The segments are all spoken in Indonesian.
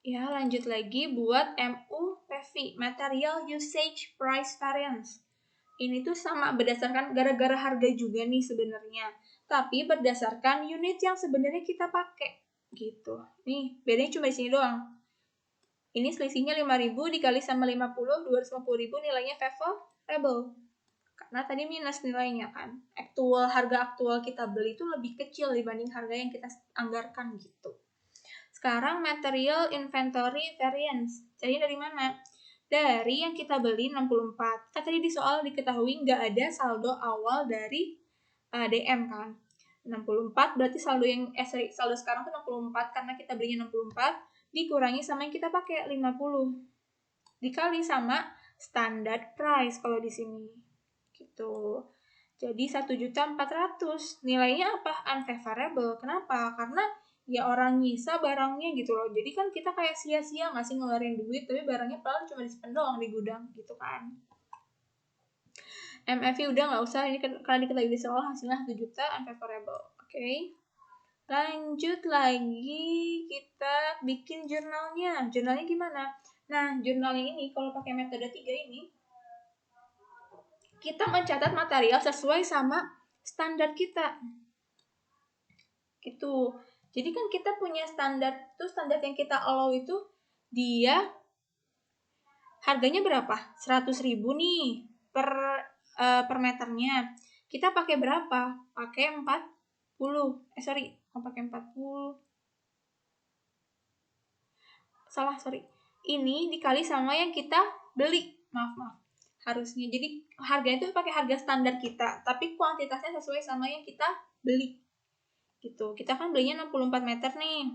Ya, lanjut lagi buat MUPV, Material Usage Price Variance. Ini tuh sama berdasarkan gara-gara harga juga nih sebenarnya. Tapi berdasarkan unit yang sebenarnya kita pakai gitu. Nih, bedanya cuma di sini doang. Ini selisihnya 5.000 dikali sama 50, 250.000 nilainya favorable. Karena tadi minus nilainya kan. Harga aktual kita beli itu lebih kecil dibanding harga yang kita anggarkan gitu. Sekarang material inventory variance. Jadi dari mana? Dari yang kita beli 64. Kan tadi di soal diketahui nggak ada saldo awal dari DM kan. 64 berarti saldo sekarang tuh 64 karena kita belinya 64 dikurangi sama yang kita pakai 50. Dikali sama standard price kalau di sini. Gitu. Jadi 1.400.000. Nilainya apa? Unfavorable. Kenapa? Karena ya orang nyisa barangnya gitu loh. Jadi kan kita kayak sia-sia nggak sih ngeluarin duit, tapi barangnya paling cuma disimpan doang di gudang gitu kan. MFI udah nggak usah, ini karena diketahui di soal hasilnya 1 juta, unfavorable. Oke. Lanjut lagi, kita bikin jurnalnya. Jurnalnya gimana? Nah, jurnalnya ini kalau pakai metode 3 ini, kita mencatat material sesuai sama standar kita. Gitu. Jadi kan kita punya standar yang kita allow itu dia harganya berapa? 100.000 nih per meternya. Kita pakai berapa? Pakai 40. Pakai 40. Sorry. Ini dikali sama yang kita beli. Maaf. Harusnya. Jadi harganya itu pakai harga standar kita, tapi kuantitasnya sesuai sama yang kita beli. Gitu. Kita kan belinya 64 meter nih.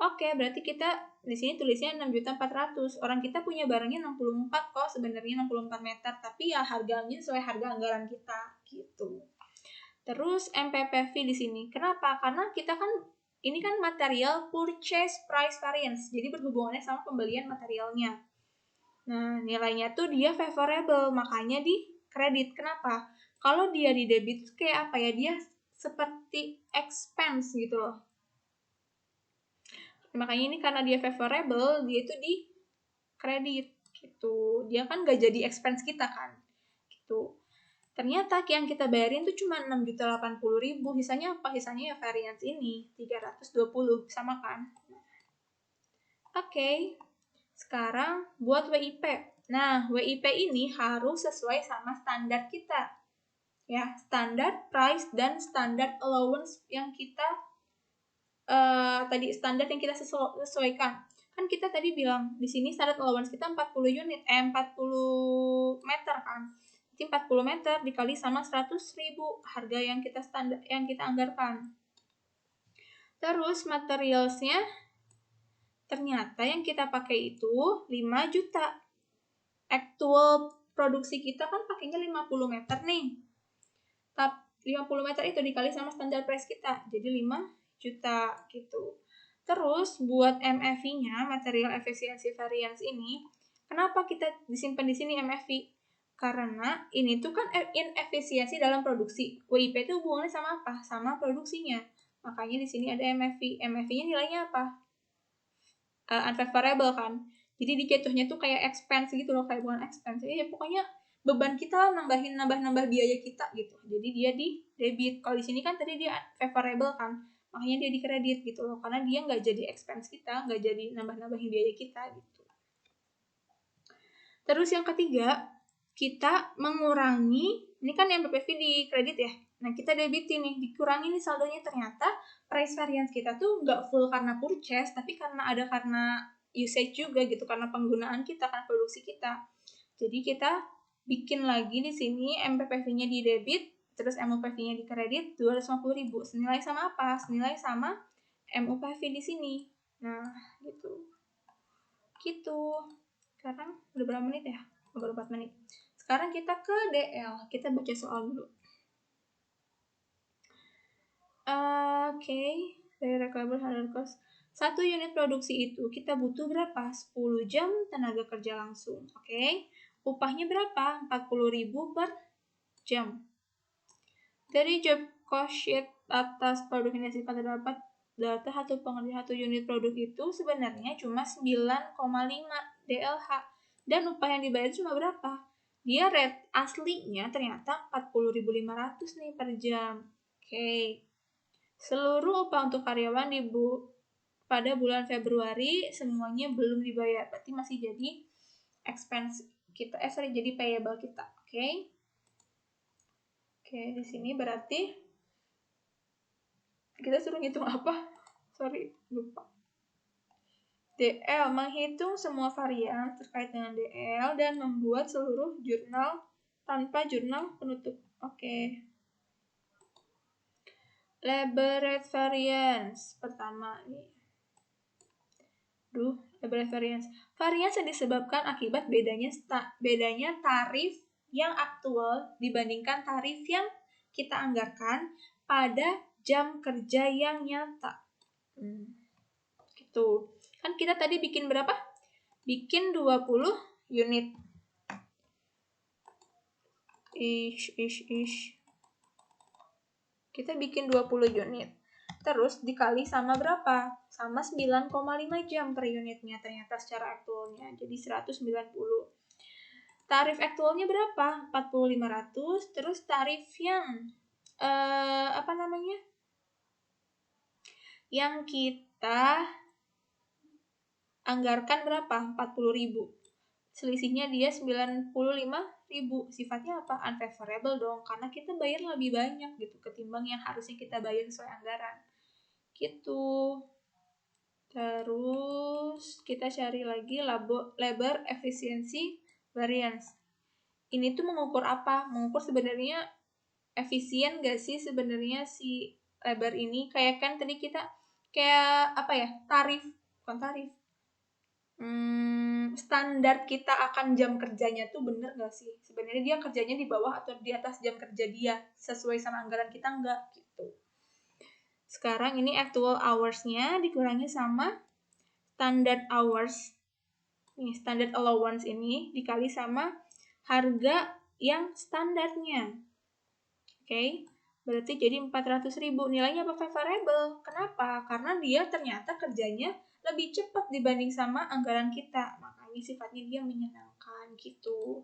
Oke, berarti kita di sini tulisnya 6.400.000. Orang kita punya barangnya 64 kok, sebenarnya 64 meter, tapi ya harganya sesuai harga anggaran kita gitu. Terus MPPV di sini. Kenapa? Karena kita kan ini kan material purchase price variance. Jadi berhubungannya sama pembelian materialnya. Nah, nilainya tuh dia favorable, makanya di kredit. Kenapa? Kalau dia di debit kayak apa ya? Dia seperti expense gitu loh. Makanya ini karena dia favorable, dia itu di kredit gitu. Dia kan gak jadi expense kita kan. Gitu. Ternyata yang kita bayarin tuh cuma 6.080.000. Sisanya apa? Sisanya ya variance ini 320, sama kan? Oke. Sekarang buat WIP. Nah, WIP ini harus sesuai sama standar kita. Ya, standar price dan standar allowance yang kita tadi standar yang kita sesuaikan. Kan kita tadi bilang di sini standar allowance kita 40 meter kan. Jadi 40 meter dikali sama 100.000 harga yang kita anggarkan. Terus materialsnya ternyata yang kita pakai itu 5 juta. Actual produksi kita kan pakainya 50 meter nih. 50 meter itu dikali sama standar price kita. Jadi 5 juta gitu. Terus buat MFV-nya, material efficiency variance ini, kenapa kita disimpan di sini MFV? Karena ini tuh kan inefisiensi dalam produksi. WIP itu hubungannya sama apa? Sama produksinya. Makanya di sini ada MFV. MFV-nya nilainya apa? Unfavorable kan. Jadi dijatuhnya tuh kayak expense gitu loh, kayak bukan expense. Ya pokoknya beban kita nambah biaya kita gitu. Jadi dia di debit. Kalau di sini kan tadi dia favorable kan. Makanya dia di kredit gitu loh, karena dia nggak jadi expense kita, nggak jadi nambah-nambahin biaya kita gitu. Terus yang ketiga, kita mengurangi, ini kan yang MPPV di kredit ya, nah kita debit nih, dikurangi nih saldonya. Ternyata price variance kita tuh nggak full karena purchase, tapi karena usage juga gitu, karena penggunaan kita, karena produksi kita. Jadi kita bikin lagi di sini MPPV-nya di debit, terus MUPV-nya di kredit 250.000. Senilai sama apa? Senilai sama MUPV di sini. Nah, gitu. Sekarang udah berapa menit ya? Baru 4 menit. Sekarang kita ke DL. Kita baca soal dulu. Oke. Dari recoverable hard cost. 1 unit produksi itu kita butuh berapa? 10 jam tenaga kerja langsung. Oke. Upahnya berapa? 40.000 per jam. Dari job cost sheet atas produk yang dihasilkan terdapat data satu pengerjaan satu unit produk itu sebenarnya cuma 9,5 DLH. Dan upah yang dibayar cuma berapa? Dia rate aslinya ternyata 40.500 nih per jam. Oke. Seluruh upah untuk karyawan pada bulan Februari semuanya belum dibayar. Berarti masih jadi expense kita, jadi payable kita. Oke. Oke, di sini berarti kita suruh ngitung apa? Sorry, lupa. DL menghitung semua varian terkait dengan DL dan membuat seluruh jurnal tanpa jurnal penutup. Oke. Labor rate variance pertama nih. Labor rate variance. Variance yang disebabkan akibat bedanya tarif yang aktual dibandingkan tarif yang kita anggarkan pada jam kerja yang nyata. Gitu. Kan kita tadi bikin berapa? Bikin 20 unit. Kita bikin 20 unit. Terus dikali sama berapa? Sama 9,5 jam per unitnya ternyata secara aktualnya. Jadi 190. Tarif aktualnya berapa? 40.500. Terus tarif yang yang kita anggarkan berapa? 40.000. Selisihnya dia 95.000. Sifatnya apa? Unfavorable dong, karena kita bayar lebih banyak gitu ketimbang yang harusnya kita bayar sesuai anggaran. Gitu. Terus kita cari lagi labor efficiency variance. Ini tuh mengukur apa? Mengukur sebenarnya efisien gak sih sebenarnya si labor ini? Kayak kan tadi kita standar kita akan jam kerjanya tuh bener gak sih? Sebenarnya dia kerjanya di bawah atau di atas jam kerja dia sesuai sama anggaran kita enggak gitu. Sekarang ini actual hours-nya dikurangi sama standard hours. Nih, standard allowance ini dikali sama harga yang standarnya. Oke. Berarti jadi 400.000. Nilainya apa? Favorable. Kenapa? Karena dia ternyata kerjanya lebih cepat dibanding sama anggaran kita. Makanya sifatnya dia menyenangkan gitu.